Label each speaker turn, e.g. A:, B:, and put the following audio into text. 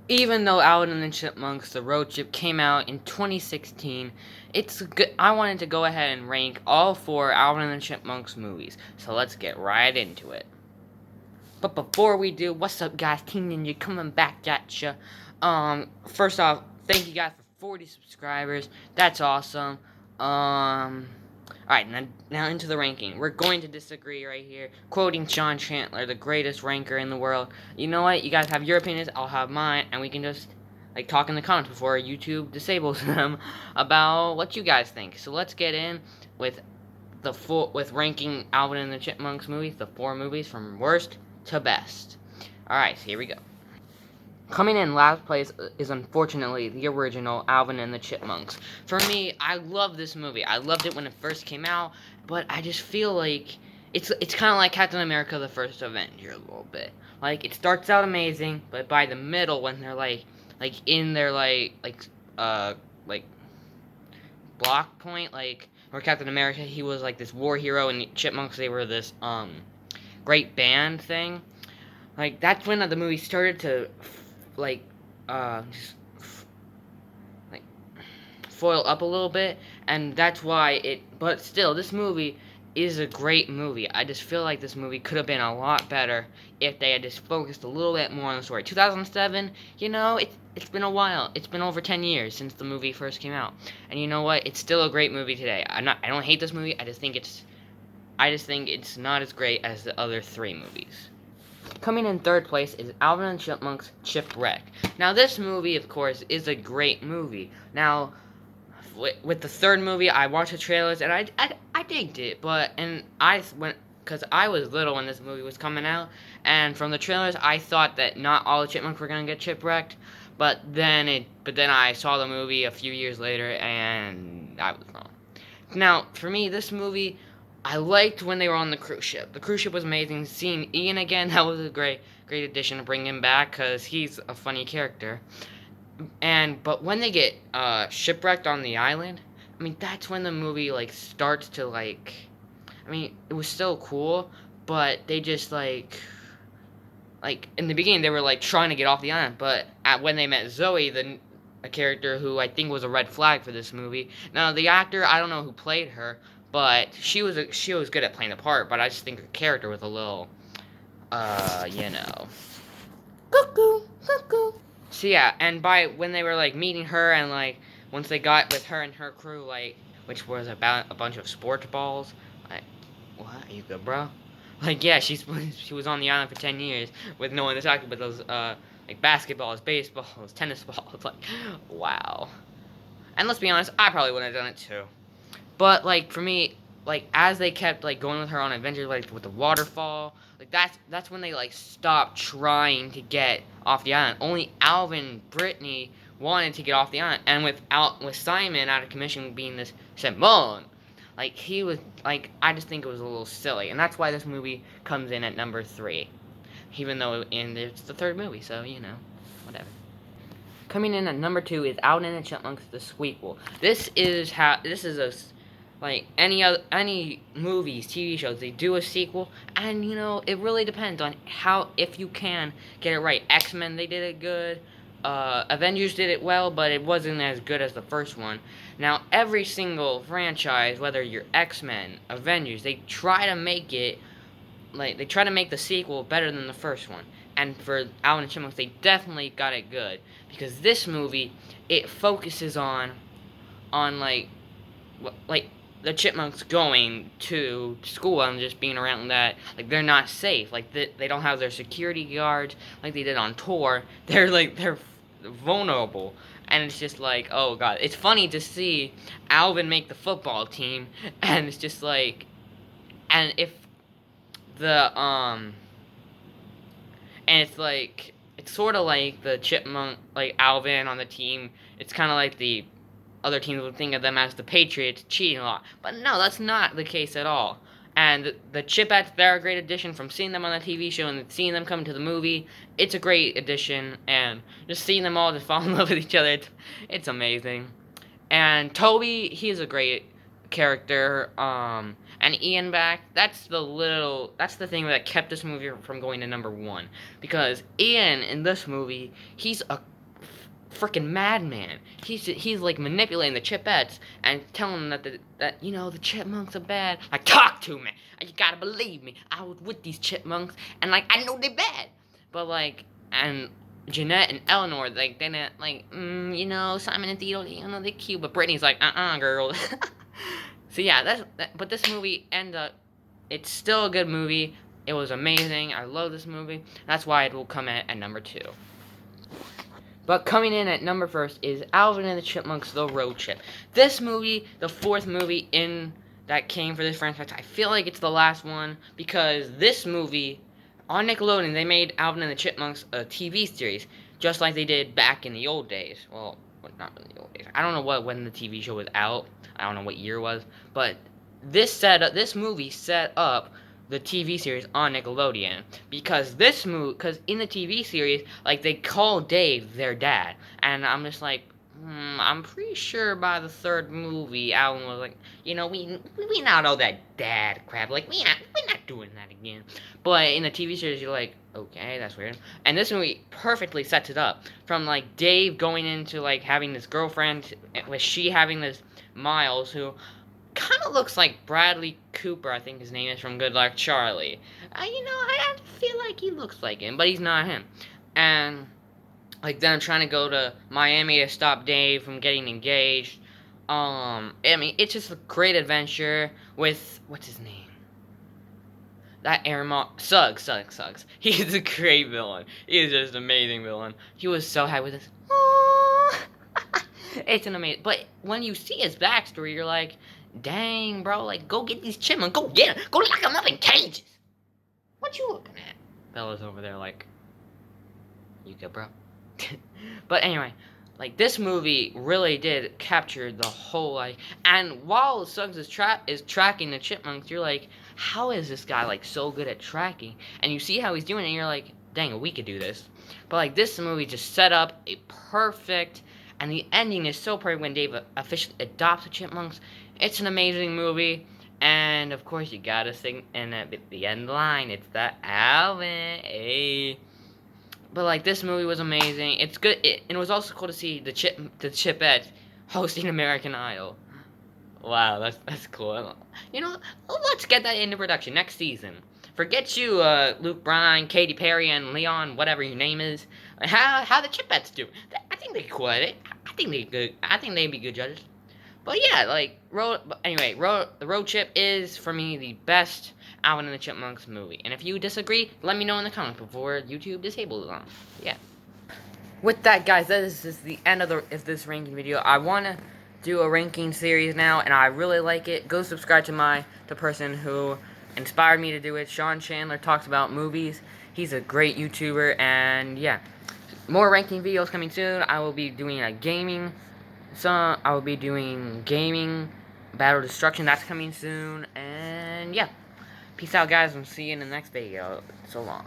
A: Even though Alvin and the Chipmunks, The Road Trip, came out in 2016, it's good. I wanted to go ahead and rank all four Alvin and the Chipmunks movies. So let's get right into it. But before we do, what's up, guys? Teen Ninja coming back at ya. First off, thank you guys for 40 subscribers. That's awesome. Alright, now into the ranking. We're going to disagree right here. Quoting Sean Chandler, the greatest ranker in the world. You know what? You guys have your opinions, I'll have mine, and we can just talk in the comments before YouTube disables them about what you guys think. So let's get in with with ranking Alvin and the Chipmunks movies, the 4 movies from worst to best. Alright, so here we go. Coming in last place is unfortunately the original Alvin and the Chipmunks. For me, I love this movie. I loved it when it first came out, but I just feel like it's kind of like Captain America: The First Avenger a little bit. Like, it starts out amazing, but by the middle, when they're in their block point, where Captain America, he was like this war hero, and the Chipmunks, they were this great band thing. Like, that's when the movie started to foil up a little bit, and that's why but still, this movie is a great movie. I just feel like this movie could have been a lot better if they had just focused a little bit more on the story. 2007, it's been a while. It's been over 10 years since the movie first came out, and you know what? It's still a great movie today. I don't hate this movie. I just think it's not as great as the other 3 movies. Coming in third place is Alvin and Chipmunks Shipwreck. Now, this movie, of course, is a great movie. Now, with the third movie, I watched the trailers, and I digged it, because I was little when this movie was coming out, and from the trailers, I thought that not all the chipmunks were gonna get shipwrecked, but then I saw the movie a few years later, and I was wrong. Now, for me, this movie, I liked when they were on the cruise ship. The cruise ship was amazing. Seeing Ian again, that was a great addition to bring him back, because he's a funny character. But when they get shipwrecked on the island, I mean, that's when the movie starts to I mean, it was still cool, but they just in the beginning they were trying to get off the island, but when they met Zoe, a character who I think was a red flag for this movie. Now, the actor, I don't know who played her, but she was good at playing the part, but I just think her character was a little cuckoo. So yeah, and when they were meeting her, and once they got with her and her crew, which was about a bunch of sports balls, what, are you good, bro? Yeah, she was on the island for 10 years with no one to talk about those basketballs, baseballs, tennis balls. Wow. And let's be honest, I probably would have done it too. But for me, as they kept going with her on adventures, with the waterfall, that's when they stopped trying to get off the island. Only Alvin and Brittany wanted to get off the island, and with Simon out of commission being this Simone, he was I just think it was a little silly, and that's why this movie comes in at number 3, even though it's the third movie, so whatever. Coming in at number 2 is Alvin and the Chipmunks: The Sequel. This is any movies, TV shows, they do a sequel, and it really depends on if you can get it right. X-Men, they did it good. Avengers did it well, but it wasn't as good as the first one. Now, every single franchise, whether you're X-Men, Avengers, they try to make it they try to make the sequel better than the first one. And for Alvin and Chipmunks, they definitely got it good, because this movie, it focuses on the chipmunks going to school and just being around that. They're not safe. They don't have their security guards like they did on tour. They're vulnerable, and it's just oh god. It's funny to see Alvin make the football team, and it's just and if the and it's sort of like the chipmunk, Alvin on the team. It's kind of like the other teams would think of them as the Patriots cheating a lot. But no, that's not the case at all. And the Chipettes, they're a great addition. From seeing them on the TV show and seeing them come to the movie, it's a great addition. And just seeing them all just fall in love with each other, it's amazing. And Toby, he's a great character, and Ian back, that's the thing that kept this movie from going to number one. Because Ian in this movie, he's a freaking madman. He's like manipulating the Chipettes and telling them that the chipmunks are bad. Like, talk to me. You gotta believe me. I was with these chipmunks, and like I know they're bad. But like, and Jeanette and Eleanor, like they didn't like, Simon and Theodore, they're cute, but Brittany's like, girl. So yeah, but this movie it's still a good movie. It was amazing. I love this movie. That's why it will come at number 2. But coming in at number 1 is Alvin and the Chipmunks: The Road Trip. This movie, the 4th movie that came for this franchise. I feel like it's the last one because this movie on Nickelodeon, they made Alvin and the Chipmunks a TV series, just like they did back in the old days. Well, not really the old days. I don't know when the TV show was out. I don't know what year it was, but this movie set up the TV series on Nickelodeon because in the TV series, like they call Dave their dad, and I'm just like, I'm pretty sure by the 3rd movie, Alan was like, we not all that dad crap. Like we're not doing that again. But in the TV series, you're like, okay, that's weird. And this movie perfectly sets it up from like Dave going into like having this girlfriend, with she having this Miles who kind of looks like Bradley Cooper, I think his name is, from Good Luck Charlie. I feel like he looks like him, but he's not him. And like then I'm trying to go to Miami to stop Dave from getting engaged. It's just a great adventure with what's his name? That Suggs. He's a great villain. He's just an amazing villain. He was so happy with this. It's an amazing. But when you see his backstory, you're like, dang, bro, like, go get these chipmunks. Go get them. Go lock them up in cages. What you looking at? Bella's over there like, you good, bro? But anyway, like, this movie really did capture the whole, like, and while Suggs is tracking the chipmunks, you're like, how is this guy, like, so good at tracking? And you see how he's doing it, and you're like, dang, we could do this. But, like, this movie just set up a perfect, and the ending is so perfect when Dave officially adopts the chipmunks. It's an amazing movie, and, of course, you gotta sing, and at the end line, it's that Alvin, hey. But like this movie was amazing. It's good. And it was also cool to see the Chipettes hosting American Idol. Wow, that's cool. Let's get that into production next season. Forget you, Luke Bryan, Katy Perry, and Leon, whatever your name is. How the Chipettes do? I think they could. I think they good. I think they'd be good judges. But yeah, like the Road Trip is for me the best Alvin and the Chipmunks movie. And if you disagree, let me know in the comments before YouTube disables it on. Yeah. With that, guys, that is just the end of this ranking video. I want to do a ranking series now, and I really like it. Go subscribe to the person who inspired me to do it. Sean Chandler talks about movies. He's a great YouTuber, and yeah. More ranking videos coming soon. I will be doing gaming, Battle Destruction. That's coming soon, and yeah. Peace out, guys, and see you in the next video. So long.